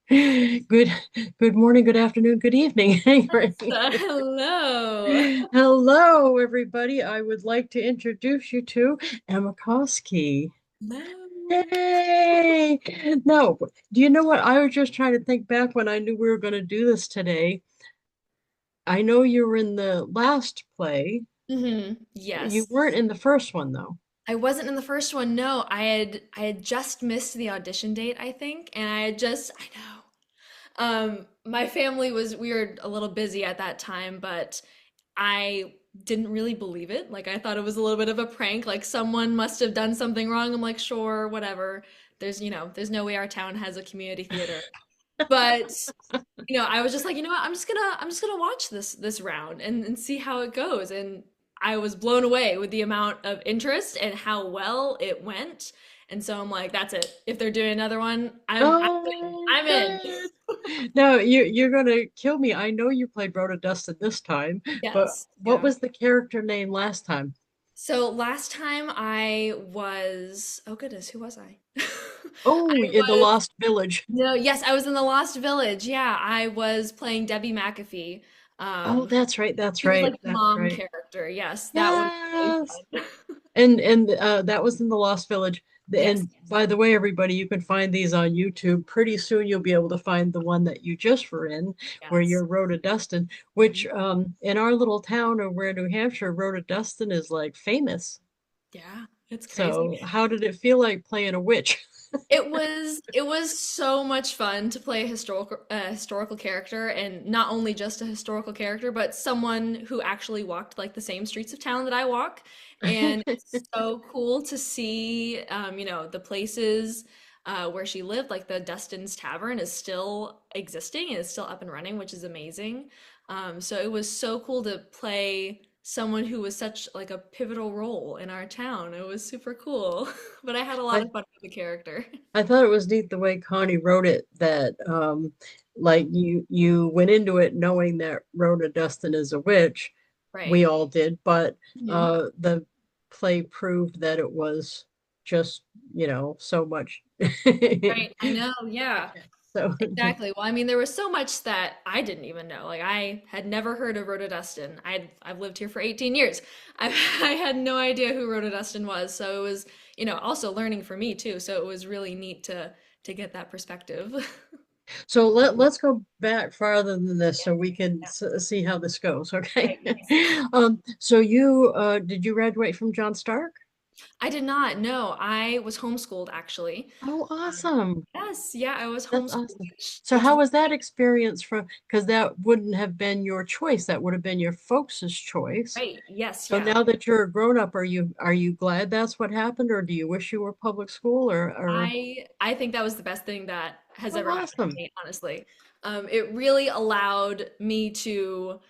Good, good morning, good afternoon, good evening. Hello. Hello, everybody. I would like to introduce you to Emma Koski. Hello. Hey, no, do you know what? I was just trying to think back when I knew we were going to do this today. I know you were in the last play. You Yes. weren't in the first one, though. I wasn't in the first one. No, I had just missed the audition date, I think, and I know. My family was we were a little busy at that time, but I didn't really believe it. Like I thought it was a little bit of a prank, like someone must have done something wrong. I'm like, sure, whatever. There's no way our town has a community theater. But I was just like, you know what? I'm just gonna watch this round and see how it goes. And I was blown away with the amount of interest and how well it went. And so I'm like, that's it. If they're doing another one, I'm in. Oh, I'm in. good. No, you're gonna kill me. I know you played Rhoda Dustin this time, but Yes. what Yeah. was the character name last time? So last time oh goodness, who was I? Oh, I in the was Lost Village. no, yes, I was in the Lost Village. Yeah, I was playing Debbie McAfee. Oh, Um, that's right, that's she was like right, the that's mom right. character. Yes, that one was really Yes. fun. And that was in the Lost Village. Yes. And by the way, everybody, you can find these on YouTube. Pretty soon you'll be able to find the one that you just were in, where Yes. you're Rhoda Dustin, which in our little town of Weare, New Hampshire, Rhoda Dustin is like famous. Yeah, it's crazy. So how did it feel like playing a witch? It was so much fun to play a historical character, and not only just a historical character, but someone who actually walked like the same streets of town that I walk. And it's so cool to see, the places where she lived, like the Dustin's Tavern is still existing and is still up and running, which is amazing. So it was so cool to play someone who was such like a pivotal role in our town. It was super cool. But I had a lot I of fun with the character. I thought it was neat the way Connie wrote it that like you went into it knowing that Rhoda Dustin is a witch. We Right. all did, but Mhm. the play proved that it was just, so much. Right. I know. Yeah. So Exactly. Well, I mean, there was so much that I didn't even know. Like I had never heard of Rhoda Dustin. I've lived here for 18 years. I had no idea who Rhoda Dustin was. So it was, also learning for me too. So it was really neat to get that perspective. so let's go back farther than this so we can Yeah. see how this goes, okay? Right. Yes. So you did you graduate from John Stark? I did not know. I was homeschooled actually. Oh, Um, awesome. yes, yeah, I was That's homeschooled, awesome. which So which how was that experience from, because that wouldn't have been your choice, that would have been your folks' choice. right. Yes, So yeah. now that you're a grown up, are you glad that's what happened, or do you wish you were public school or I think that was the best thing that has oh ever happened to awesome. me, honestly. It really allowed me to,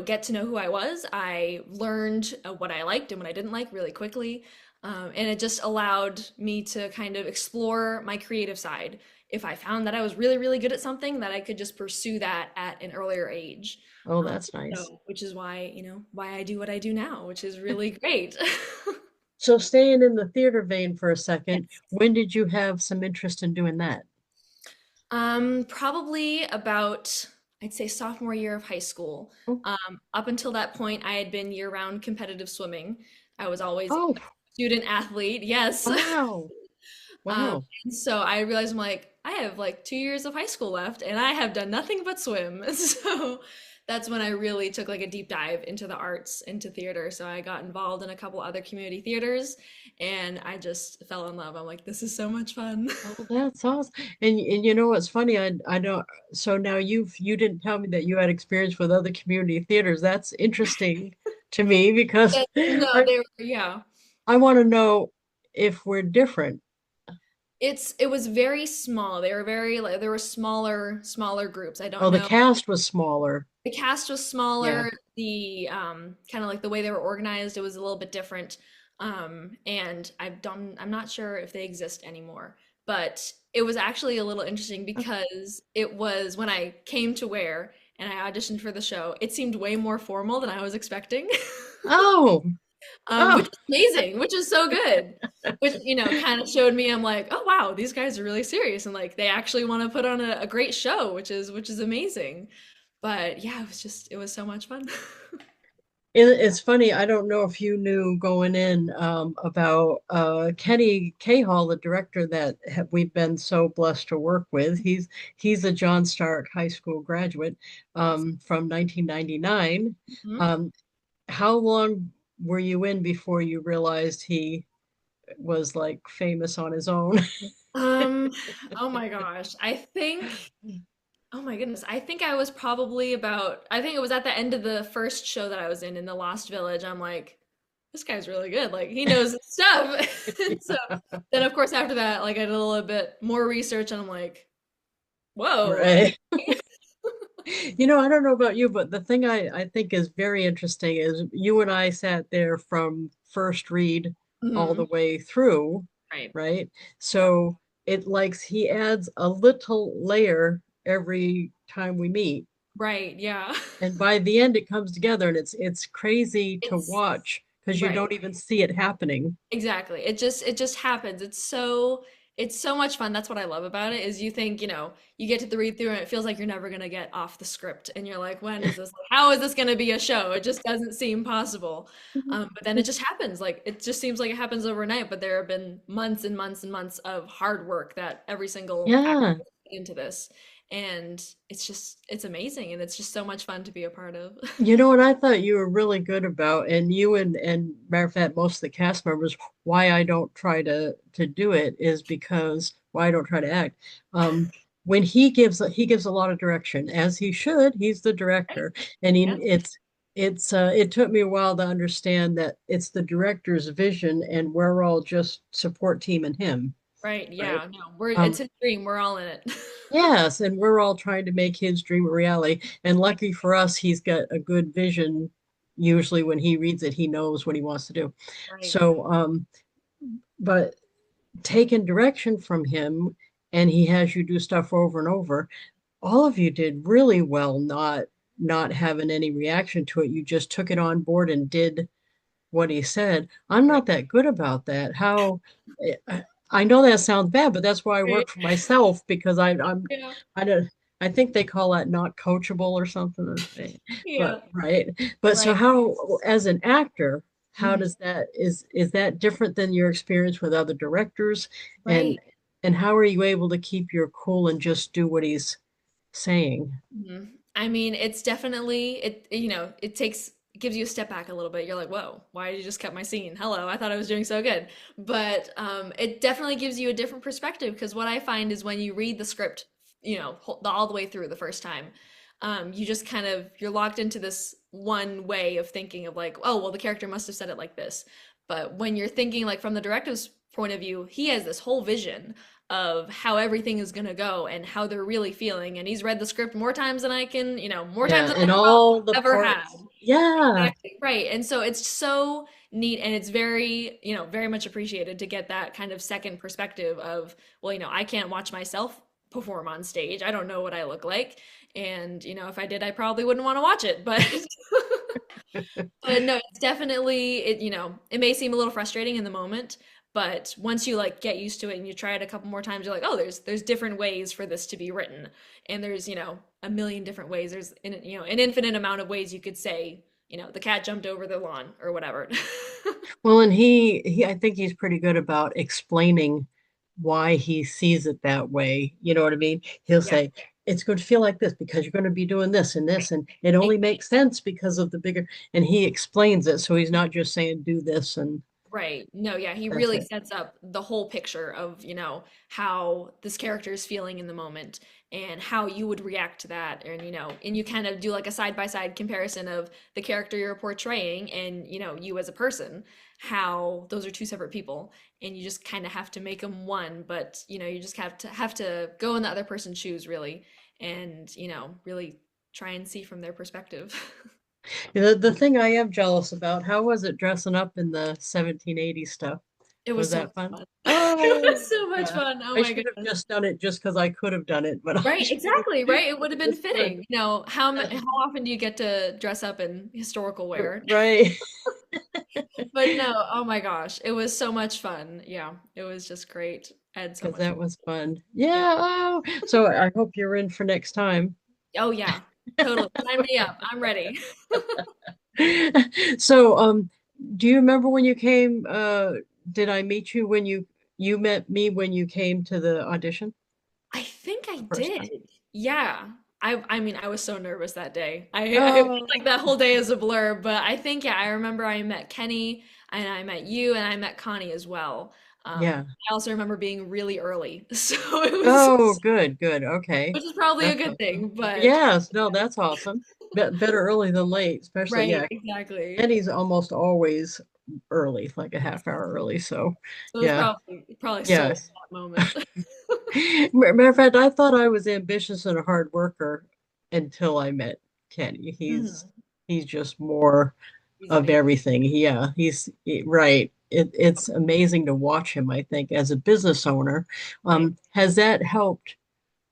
get to know who I was. I learned what I liked and what I didn't like really quickly. And it just allowed me to kind of explore my creative side. If I found that I was really, really good at something, that I could just pursue that at an earlier age. Oh, Um, that's nice. which is why I do what I do now, which is really great. So staying in the theater vein for a second, Yes. when did you have some interest in doing that? Probably about, I'd say sophomore year of high school. Oh, Up until that point, I had been year-round competitive swimming. I was always a oh, student athlete, yes. wow. Um, Wow. and so I realized I'm like, I have like 2 years of high school left, and I have done nothing but swim. So that's when I really took like a deep dive into the arts, into theater. So I got involved in a couple other community theaters, and I just fell in love. I'm like, this is so much fun. Oh, that's awesome. And you know what's funny? I don't. So now you didn't tell me that you had experience with other community theaters. That's interesting to me because No, they were, yeah. I want to know if we're different. It was very small. They were very like there were smaller groups. I don't Oh, the know. cast was smaller. The cast was Yeah. smaller. The kind of like the way they were organized, it was a little bit different. And I'm not sure if they exist anymore. But it was actually a little interesting because it was when I came to Wear and I auditioned for the show, it seemed way more formal than I was expecting. Oh. which Oh, is amazing, which is so good. Which, kind of showed me I'm like, oh wow, these guys are really serious and like they actually want to put on a great show, which is amazing. But yeah, it was so much fun. it's funny. I don't know if you knew going in about Kenny Cahall, the director that we've been so blessed to work with. He's a John Stark High School graduate Awesome. from 1999. Mhm. Um, how long were you in before you realized he was like famous on his own? Um, oh my gosh. Oh my goodness. I think I was probably I think it was at the end of the first show that I was in the Lost Village. I'm like, this guy's really good. Like he knows his stuff. And so then of course after that, like I did a little bit more research and I'm like, whoa. Right. I don't know about you, but the thing I think is very interesting is you and I sat there from first read all the Mhm. way through, Right. right? Yep. So it likes he adds a little layer every time we meet. Right. Yeah. And by the end it comes together and it's crazy to It's watch because you right. don't even see it happening. Exactly. It just happens. It's so much fun. That's what I love about it is you think, you get to the read through and it feels like you're never gonna get off the script and you're like, when is this how is this gonna be a show? It just doesn't seem possible. But then it just happens. Like it just seems like it happens overnight, but there have been months and months and months of hard work that every single actor Yeah. put into this. And it's amazing and it's just so much fun to be a part of. You know what I thought you were really good about, and you and matter of fact, most of the cast members, why I don't try to do it is because why I don't try to act. When he gives a lot of direction, as he should. He's the Right? director, and Yeah. it took me a while to understand that it's the director's vision, and we're all just support team in him, Right. right? Yeah. No, it's Um, his dream. We're all in it. Yes, and we're all trying to make his dream a reality. And lucky for us, he's got a good vision. Usually, when he reads it, he knows what he wants to do. Right. So, but taking direction from him, and he has you do stuff over and over. All of you did really well, not having any reaction to it. You just took it on board and did what he said. I'm Right. not that good about that. I know that sounds bad, but that's why I Right. work for myself because Yeah. I don't I think they call that not coachable or something. Yeah. But right. But so Right. how as an actor, how Mhm. does that is that different than your experience with other directors? And Right. and how are you able to keep your cool and just do what he's saying? Mhm. I mean, it's definitely it gives you a step back a little bit. You're like, whoa, why did you just cut my scene? Hello, I thought I was doing so good. But it definitely gives you a different perspective because what I find is when you read the script, all the way through the first time, you just you're locked into this one way of thinking of like, oh, well, the character must have said it like this. But when you're thinking like from the director's point of view, he has this whole vision of how everything is going to go and how they're really feeling. And he's read the script more times than more times Yeah, than I and could all the ever had. parts. Yeah. Exactly. Right. And so it's so neat and it's very, very much appreciated to get that kind of second perspective of, well, I can't watch myself perform on stage. I don't know what I look like. And, if I did, I probably wouldn't want to watch it. But but no, it's definitely it may seem a little frustrating in the moment, but once you like get used to it and you try it a couple more times, you're like, oh, there's different ways for this to be written. And there's, a million different ways. There's an infinite amount of ways you could say, the cat jumped over the lawn or whatever. Well, and he I think he's pretty good about explaining why he sees it that way. You know what I mean? He'll Yeah. say, it's going to feel like this because you're going to be doing this, and it Right. only makes sense because of the bigger, and he explains it. So he's not just saying do this and Right. No, yeah, he that's really it. sets up the whole picture of, how this character is feeling in the moment and how you would react to that. And, and you kind of do like a side by side comparison of the character you're portraying and, you as a person, how those are two separate people. And you just kind of have to make them one, but, you just have to go in the other person's shoes really and, really try and see from their perspective. The thing I am jealous about, how was it dressing up in the 1780s stuff? It was Was so that much fun? fun. It Oh, was so much yeah. fun. Oh I my should have goodness. just done it just because I could have done it, but I Right, should have. exactly, right? It would have been It's good. fitting. How often do you get to dress up in historical wear? Right. But no, oh my gosh, it was so much fun. Yeah, it was just great. I had so Because much that fun. was fun. Yeah. Yeah. Oh, so I hope you're in for next time. Oh yeah, totally. Sign me up. I'm ready. So, do you remember when you came? Did I meet you when you met me when you came to the audition I think I the first time? did. Yeah. I mean, I was so nervous that day. I felt like Oh, that whole day is a blur, but I think yeah, I remember I met Kenny and I met you and I met Connie as well. yeah. I also remember being really early. So it was Oh, good, good. Okay. which is probably a That's good awesome. thing, but Yes, no, that's awesome. Better early than late, especially, right, yeah. exactly. Eddie's almost always early, like a half hour early. So, So it was yeah, probably sold yes. that moment. Matter of fact, I thought I was ambitious and a hard worker until I met Kenny. He's Mhm. he's just more He's of amazing. everything. Yeah, right. It's amazing to watch him, I think, as a business owner. Right. Has that helped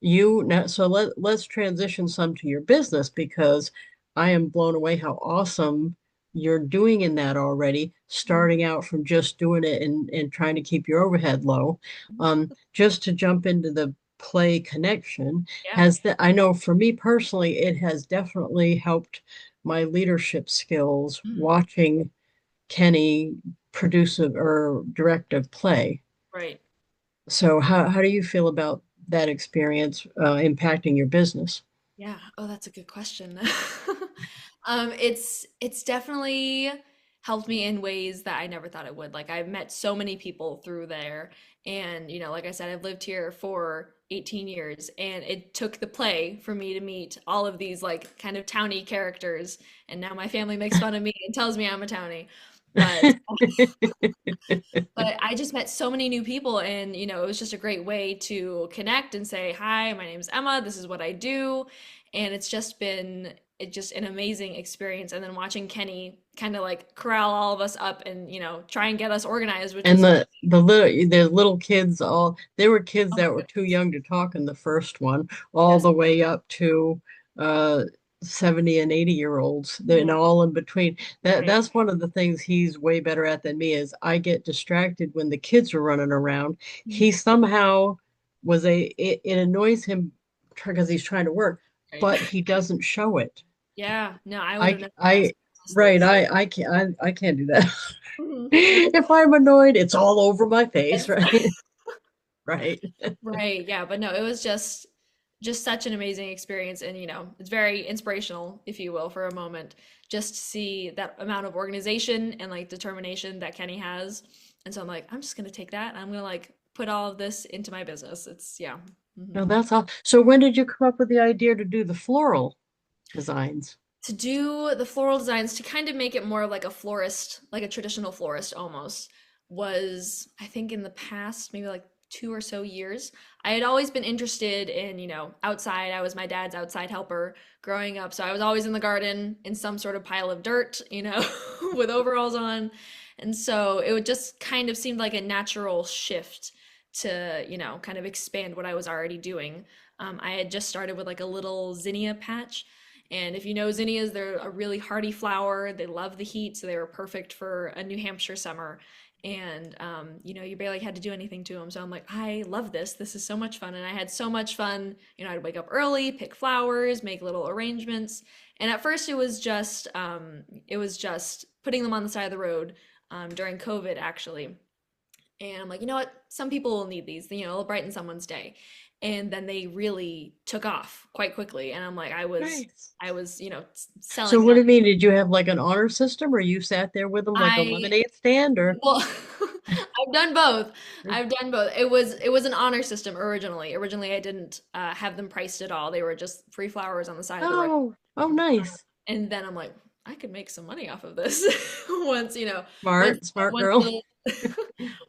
you now? So let's transition some to your business because I am blown away how awesome you're doing in that already, Mhm. starting out from just doing it and trying to keep your overhead low. Just to jump into the play connection, Yeah. has that I know for me personally, it has definitely helped my leadership skills Mhm. watching Kenny produce or direct a play. Right. So how do you feel about that experience impacting your business? Yeah. Oh, that's a good question. It's definitely helped me in ways that I never thought it would. Like I've met so many people through there, and like I said, I've lived here for 18 years, and it took the play for me to meet all of these like kind of townie characters, and now my family makes fun of me and tells me I'm a townie. But But I just met so many new people, and it was just a great way to connect and say, "Hi, my name's Emma. This is what I do," and it's just an amazing experience. And then watching Kenny kind of like corral all of us up and try and get us organized, which And was the little kids all they were kids oh my that were goodness, too young to talk in the first one, all yes, the way up to uh 70 and 80-year olds. They're mhm, all in between. right, That's one of the things he's way better at than me is I get distracted when the kids are running around. mhm, He somehow it annoys him because he's trying to work, right, but he doesn't show it. yeah. No, I would have I never I guessed, honestly. right, I can't do that. Mhm. If I'm annoyed, it's all over my face, Yes. right? Right. Right, yeah, but no, it was just such an amazing experience, and it's very inspirational, if you will, for a moment, just to see that amount of organization and like determination that Kenny has. And so I'm like, I'm just gonna take that and I'm gonna like put all of this into my business. It's yeah. No, Mhm. that's all. So when did you come up with the idea to do the floral designs? To do the floral designs to kind of make it more like a florist, like a traditional florist almost, was I think in the past maybe like 2 or so years. I had always been interested in, outside. I was my dad's outside helper growing up, so I was always in the garden in some sort of pile of dirt, with overalls on. And so it would just kind of seemed like a natural shift to, kind of expand what I was already doing. I had just started with like a little zinnia patch, and if you know zinnias, they're a really hardy flower. They love the heat, so they were perfect for a New Hampshire summer. And you barely had to do anything to them. So I'm like, I love this. This is so much fun. And I had so much fun. I'd wake up early, pick flowers, make little arrangements. And at first, it was just putting them on the side of the road during COVID, actually. And I'm like, you know what? Some people will need these. It'll brighten someone's day. And then they really took off quite quickly. And I'm like, Nice. I was, So selling what them. do you mean? Did you have like an honor system or you sat there with them like a I lemonade stand or? Well, I've done both. I've done both. It was an honor system originally. Originally, I didn't have them priced at all. They were just free flowers on the side of the road. Oh, nice. And then I'm like, I could make some money off of this once, once Smart once girl. the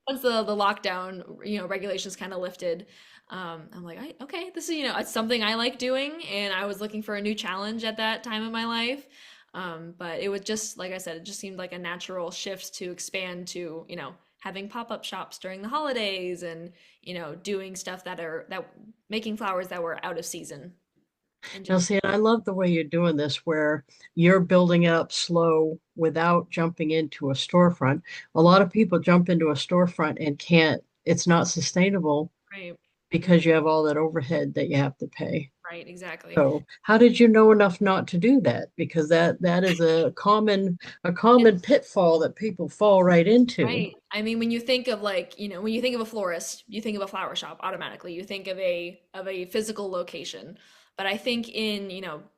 once the lockdown, regulations kind of lifted. I'm like, okay, this is, it's something I like doing, and I was looking for a new challenge at that time in my life. But it was just, like I said, it just seemed like a natural shift to expand to, having pop-up shops during the holidays and, doing stuff that making flowers that were out of season and Now, just see, I love the way you're doing this, where you're building up slow without jumping into a storefront. A lot of people jump into a storefront and can't, it's not sustainable right, because you have all that overhead that you have to pay. right, exactly. So, how did you know enough not to do that? Because that is a common pitfall that people fall right into. Right. I mean, when you think of like, when you think of a florist, you think of a flower shop automatically. You think of a physical location. But I think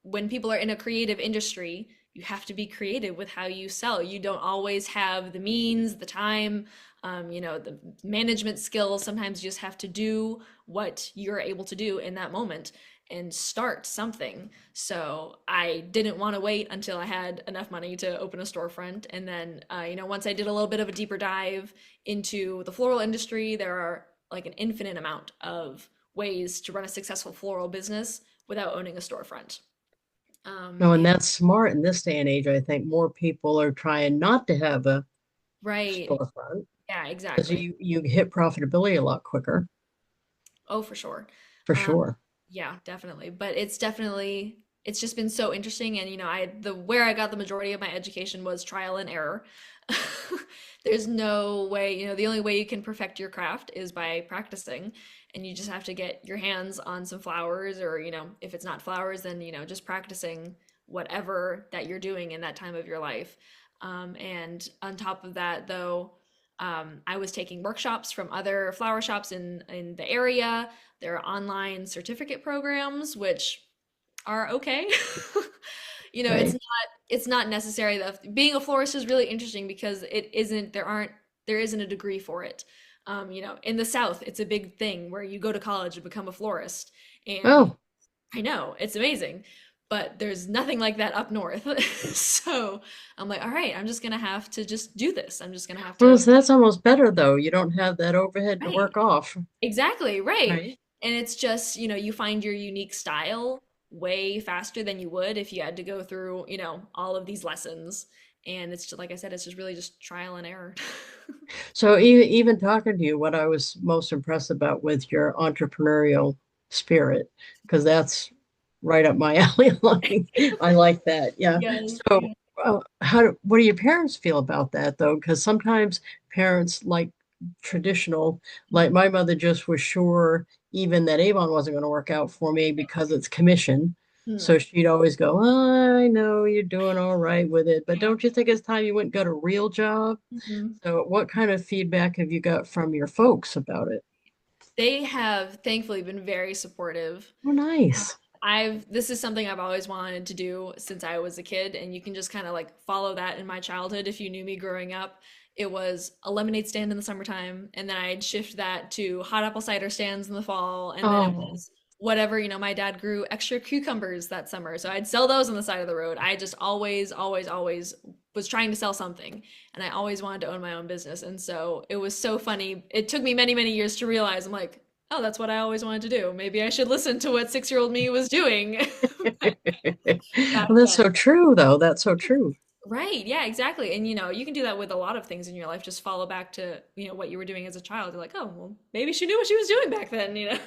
when people are in a creative industry, you have to be creative with how you sell. You don't always have the means, the time, the management skills. Sometimes you just have to do what you're able to do in that moment and start something. So I didn't want to wait until I had enough money to open a storefront. And then, once I did a little bit of a deeper dive into the floral industry, there are like an infinite amount of ways to run a successful floral business without owning a storefront. No, and And that's smart in this day and age. I think more people are trying not to have a right. storefront Yeah, because exactly. you hit profitability a lot quicker, Oh, for sure. for Um, sure. yeah, definitely. But it's just been so interesting. And where I got the majority of my education was trial and error. There's no way, the only way you can perfect your craft is by practicing. And you just have to get your hands on some flowers, or, if it's not flowers, then, just practicing whatever that you're doing in that time of your life. And on top of that, though, I was taking workshops from other flower shops in the area. There are online certificate programs, which are okay. Right. It's not necessary. Being a florist is really interesting because there isn't a degree for it. In the South, it's a big thing where you go to college and become a florist. And Oh, I know, it's amazing, but there's nothing like that up north. So I'm like, all right, I'm just gonna have to just do this. I'm just gonna have well, to, so that's almost better though. You don't have that overhead to right. work off, Exactly, right. right? And it's just, you find your unique style way faster than you would if you had to go through, all of these lessons. And it's just, like I said, it's just really just trial and error. So even talking to you, what I was most impressed about with your entrepreneurial spirit, because that's right up my alley line. I like that. Yeah. Yes. So, what do your parents feel about that though? Because sometimes parents like traditional, like my mother just was sure even that Avon wasn't going to work out for me because it's commission. Hmm. So she'd always go, I know you're doing all right with it, but don't you think it's time you went and got a real job? Mhm. So, what kind of feedback have you got from your folks about it? They have thankfully been very supportive. Oh, nice. This is something I've always wanted to do since I was a kid, and you can just kind of like follow that in my childhood. If you knew me growing up, it was a lemonade stand in the summertime, and then I'd shift that to hot apple cider stands in the fall, and then it Oh, was whatever, my dad grew extra cucumbers that summer, so I'd sell those on the side of the road. I just always, always, always was trying to sell something, and I always wanted to own my own business. And so it was so funny. It took me many, many years to realize I'm like, oh, that's what I always wanted to do. Maybe I should listen to what 6-year-old me was doing back well, that's then. so true, though. That's so true. Right. Yeah, exactly. And you can do that with a lot of things in your life. Just follow back to, what you were doing as a child. You're like, oh, well, maybe she knew what she was doing back then.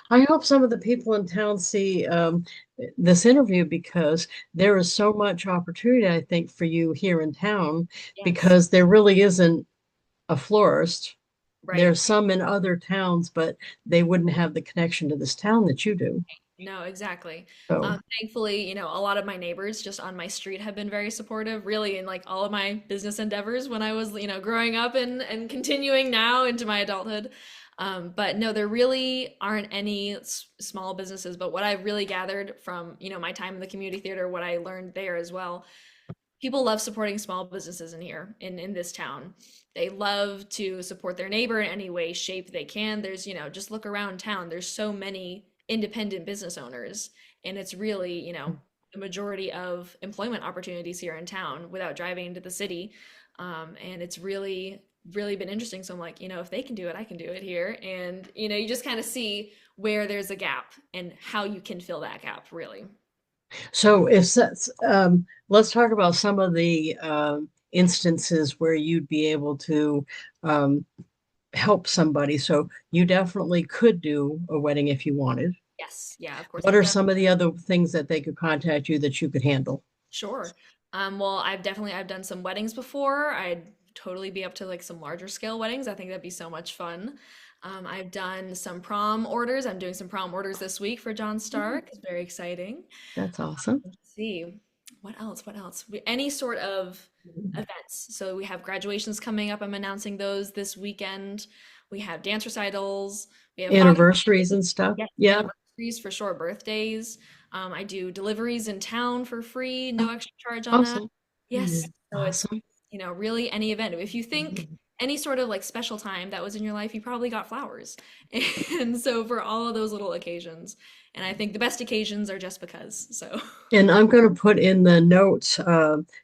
I hope some of the people in town see this interview because there is so much opportunity, I think, for you here in town Yes. because there really isn't a florist. Right. There's some in other towns, but they wouldn't have the connection to this town that you do. No, exactly. So, Thankfully, a lot of my neighbors just on my street have been very supportive, really, in like all of my business endeavors when I was, growing up and continuing now into my adulthood. But no, there really aren't any small businesses. But what I've really gathered from, my time in the community theater, what I learned there as well, people love supporting small businesses in here in this town. They love to support their neighbor in any way, shape they can. There's, just look around town. There's so many independent business owners, and it's really, the majority of employment opportunities here in town without driving into the city. And it's really, really been interesting. So I'm like, if they can do it, I can do it here. And, you just kind of see where there's a gap and how you can fill that gap, really. so if that's, let's talk about some of the instances where you'd be able to um, help somebody. So you definitely could do a wedding if you wanted. Yes, yeah, of course. What I've are done. some of the other things that they could contact you that you could handle? Sure. Well, I've done some weddings before. I'd totally be up to like some larger scale weddings. I think that'd be so much fun. I've done some prom orders. I'm doing some prom orders this week for John Mm, Stark. It's very exciting. that's awesome. Let's see. What else? What else? Any sort of events. So we have graduations coming up. I'm announcing those this weekend. We have dance recitals. We have Father's Anniversaries Day. and stuff. Yes, Yeah. anniversaries for sure, birthdays. I do deliveries in town for free, no Oh, extra charge on that. awesome. Yes, Mm, so it's, awesome. really any event. If you think Mhm. any sort of like special time that was in your life, you probably got flowers. And so for all of those little occasions, and I think the best occasions are just because. So, And I'm going to put in the notes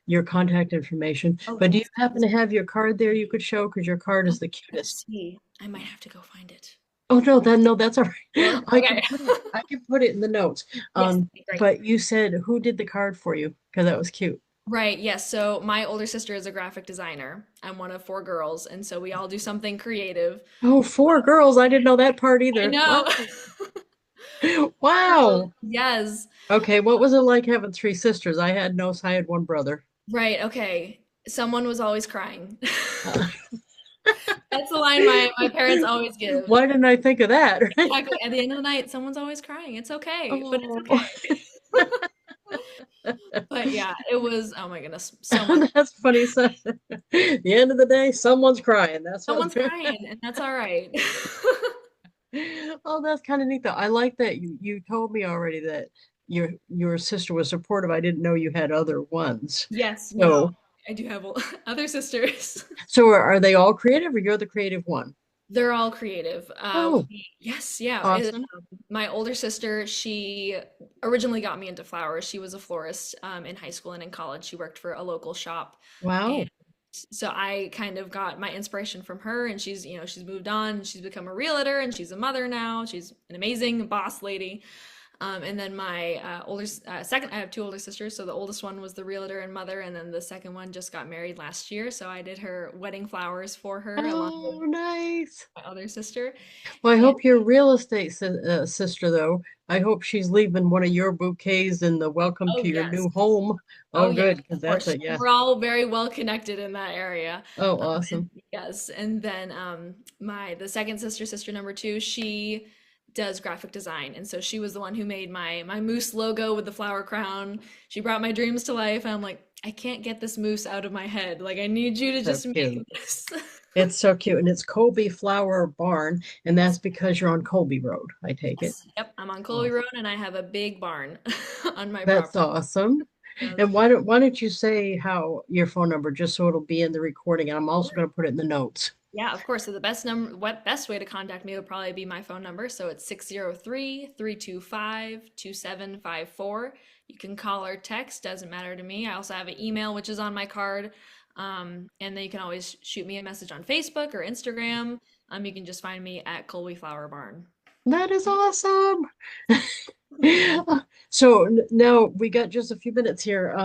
your contact information. oh But do you yes, happen to have your card there you could show? Because your card is the let's cutest. see. I might have to go find it. Oh no, no, that's all No, right. I okay. can put it. I can put it in the notes. Yes, that'd be great. But you said who did the card for you? Because that was cute. Right, yes. So my older sister is a graphic designer. I'm one of four girls, and so we all do something creative. Oh, four girls. I didn't know that part I either. know. Wow. Wow. Yes. Okay, what was it like having three sisters? I had no, I had one brother. Right, okay. Someone was always crying. Uh, That's the line my parents always give. why didn't I think of that? Right? Exactly. At the end of the night, someone's always crying. It's okay, but it's Oh, okay. But yeah, it was, oh my goodness, so much. that's funny. So, at the end of the day, someone's crying. That's what. Someone's crying, and that's all right. Oh, that's kind of neat though. I like that you told me already that your sister was supportive. I didn't know you had other ones. Yes, no, So I do have other sisters. so are they all creative or you're the creative one? They're all creative. Oh, Yes, yeah. awesome. My older sister, she originally got me into flowers. She was a florist in high school and in college. She worked for a local shop. And Wow. so I kind of got my inspiration from her, and she's moved on and she's become a realtor and she's a mother now. She's an amazing boss lady. And then my second, I have two older sisters. So the oldest one was the realtor and mother, and then the second one just got married last year. So I did her wedding flowers for her along with Oh, nice. my other sister. Well, I And hope your real estate sister, though, I hope she's leaving one of your bouquets in the welcome oh to your yes, new home. oh Oh, yes, good, because of that's course. a yeah. We're all very well connected in that area. Oh, And awesome. yes, and then my the second sister, sister number two, she does graphic design, and so she was the one who made my moose logo with the flower crown. She brought my dreams to life, and I'm like, I can't get this moose out of my head. Like, I need you to So just make cute. this. It's so cute. And it's Colby Flower Barn, and that's because you're on Colby Road, I take it. Yes, yep. I'm on Colby Road, Awesome. and I have a big barn on my That's property. awesome. Yes. And why don't you say how your phone number just so it'll be in the recording, and I'm also going to put it in the notes. Yeah, of course. So the best number, what best way to contact me would probably be my phone number. So it's 603-325-2754. You can call or text, doesn't matter to me. I also have an email, which is on my card. And then you can always shoot me a message on Facebook or Instagram. You can just find me at Colby Flower Barn. That is awesome. So now we got just a few minutes here.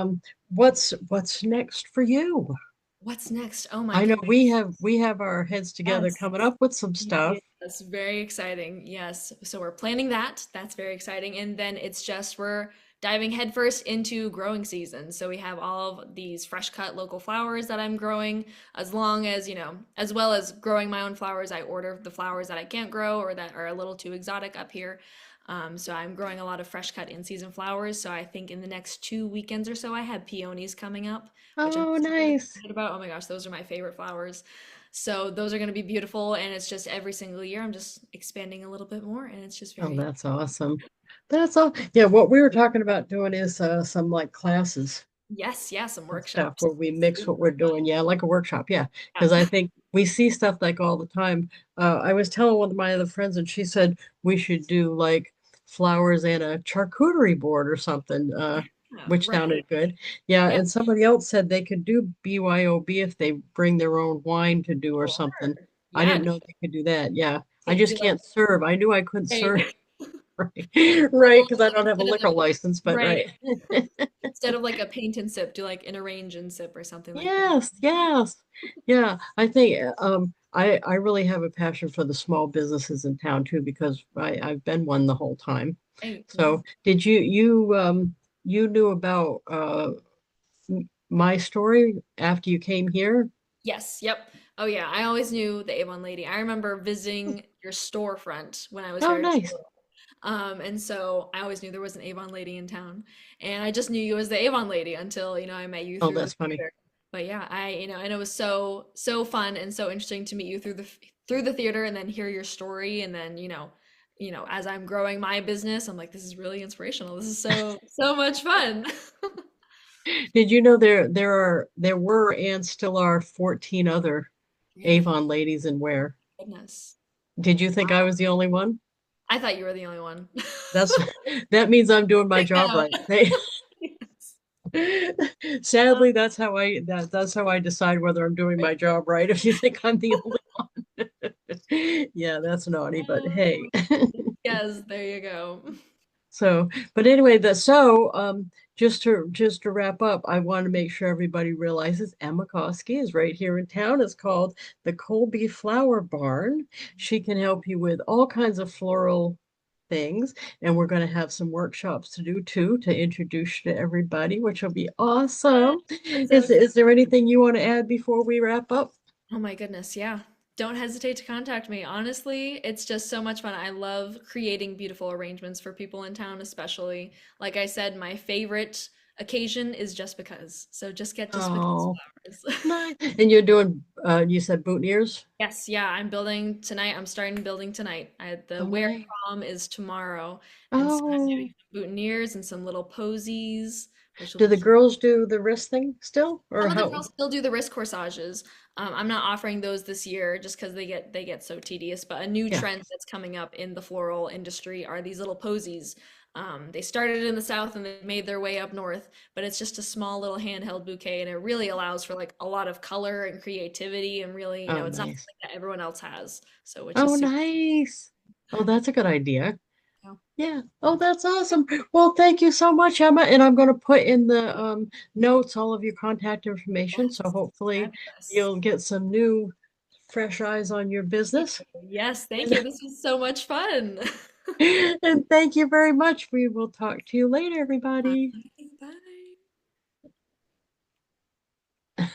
What's next for you? What's next? Oh my I know goodness. we have our heads together Yes. coming up with some stuff. Yes, very exciting. Yes. So we're planning that. That's very exciting. And then it's just we're diving headfirst into growing season. So we have all of these fresh cut local flowers that I'm growing, as long as, as well as growing my own flowers. I order the flowers that I can't grow or that are a little too exotic up here. So I'm growing a lot of fresh cut in season flowers. So I think in the next 2 weekends or so, I have peonies coming up, which I'm Oh, super nice. excited about. Oh my gosh, those are my favorite flowers. So those are going to be beautiful. And it's just every single year, I'm just expanding a little bit more. And it's just Oh, very, that's awesome. That's all. Yeah, what we were talking about doing is some like classes yes, yeah, some and stuff workshops. where we mix what we're doing. Yeah, like a workshop. Yeah, because I Yeah. think we see stuff like all the time. I was telling one of my other friends, and she said we should do like flowers and a charcuterie board or something, Yeah, which right. sounded good. Yeah, Yeah, and somebody else said they could do BYOB if they bring their own wine to do or sure. something. I Yeah, didn't know they could do that. Yeah, I do just like, can't serve. I knew I couldn't serve. right. Right, right, because I don't have a Instead of liquor the, license, but right. right. Instead of like a paint and sip, do like an arrange and sip or something like that. Yes, yes. Yeah, I think I really have a passion for the small businesses in town too, because I've been one the whole time. Hey, yeah. So did you knew about my story after you came here? Yes, yep. Oh yeah, I always knew the Avon lady. I remember visiting your storefront when I was Oh, very nice. little. And so I always knew there was an Avon lady in town. And I just knew you as the Avon lady until, I met you Oh, through the that's funny. theater. But yeah, and it was so fun and so interesting to meet you through the theater and then hear your story and then, as I'm growing my business, I'm like, this is really inspirational. This is so much fun. Did you know there were and still are 14 other Really? Avon ladies in Weare? Goodness. Did you think I was the only one? I thought you were the only one. That's that means I'm doing my Take that job out. right. They, Yes. sadly, that's how I decide whether I'm doing my job right. If you think I'm the only yeah, that's naughty, but hey. Yes, there you go. So, but anyway, just to wrap up, I want to make sure everybody realizes Emma Koski is right here in town. It's called the Colby Flower Barn. She can help you with all kinds of floral things, and we're going to have some workshops to do too to introduce you to everybody, which will be awesome. That's so Is there anything you want to add before we wrap up? Oh my goodness, yeah. Don't hesitate to contact me. Honestly, it's just so much fun. I love creating beautiful arrangements for people in town, especially. Like I said, my favorite occasion is just because. So just get just because Oh, flowers. nice. And you're doing you said boutonnieres? Yes, yeah, I'm building tonight. I'm starting building tonight. The Oh, Wear nice. prom is tomorrow, and so I'm doing Oh, some boutonnieres and some little posies, which will do be the girls do the wrist thing still, Some or of the how? girls still do the wrist corsages. I'm not offering those this year just because they get so tedious. But a new Yeah. trend that's coming up in the floral industry are these little posies. They started in the south and they made their way up north, but it's just a small little handheld bouquet, and it really allows for like a lot of color and creativity, and really, Oh, it's not nice. something that everyone else has. So which is Oh, super. nice. Oh, that's a good idea. Yeah. Yeah. Oh, that's awesome. Well, thank you so much, Emma. And I'm going to put in the notes all of your contact information. So Yes, hopefully fabulous. you'll get some new fresh eyes on your business. Yes, thank you. This was so much fun. And thank you very much. We will talk to you later, everybody.